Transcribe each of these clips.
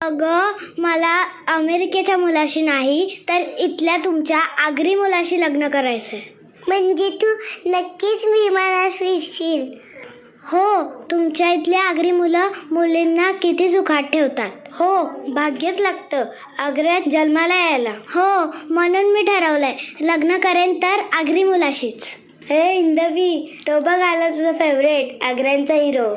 अगं, मला अमेरिकेच्या मुलाशी नाही तर इथल्या तुमच्या आगरी मुलाशी लग्न करायचंय. म्हणजे तू नक्कीच विमानात फिरशील? हो, तुमच्या इथल्या आगरी मुलं मुलींना किती सुखात ठेवतात. हो, भाग्यच लागतं आग्र्यात जन्माला यायला. हो, म्हणून मी ठरवलंय लग्न करेन तर आगरी मुलाशीच. हे इंदवी, तो बघ आला तुझा फेवरेट आग्र्यांचा हिरो.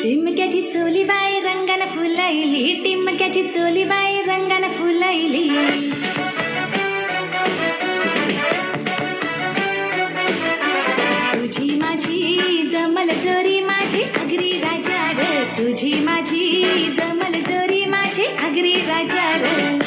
टिमक्याची चोली बाई रंगाला फुलाईली, टिमक्याची चोली बाई रंगाला फुलाईली. तुझी माझी जमल जोरी माझी आगरी राजा ग, तुझी माझी जमल जोरी माझी आगरी राजा ग.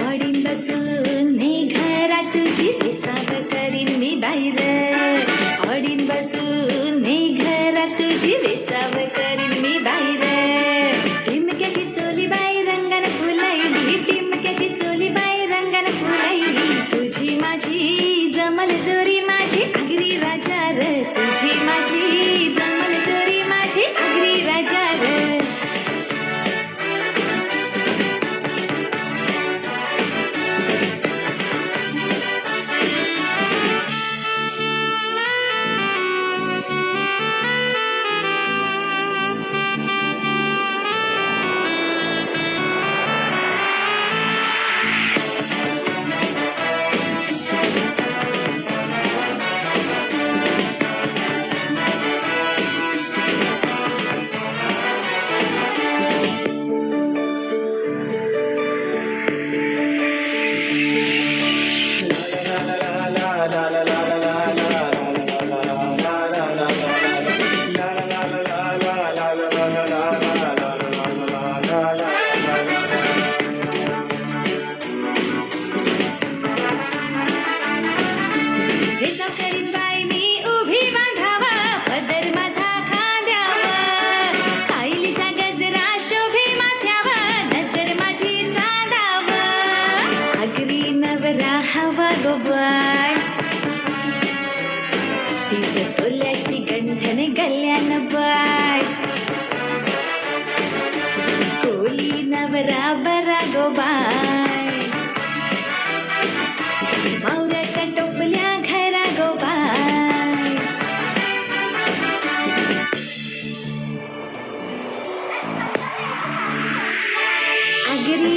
ऑडीन बसून ने घरात तुझी हिसाब करीन मी बाहेर. ऑडीन बसून ने घरात तुझी हिसाब करीन मी बाहेर. टिमक्याची चोली बाई रंगाला फुलाईली, टिमक्याची चोली बाई रंगाला फुलाईली. तुझी माझी जमल जोरी माझी आगरी राजा र, तुझी माझी जमल जोरी माझी आगरी राजा र. भेसाव करीन बाई मी उभी बांधावा, पदर माझा खांद्यावर. सायलीचा गजरा शोभे माथ्यावा, नजर माझी चांदावा. आगरी नवरा हवा गो बाय, तिचं फुल्याची गंठन गल्यान बाय. कोली नवरा बरा गो बाय, मावरा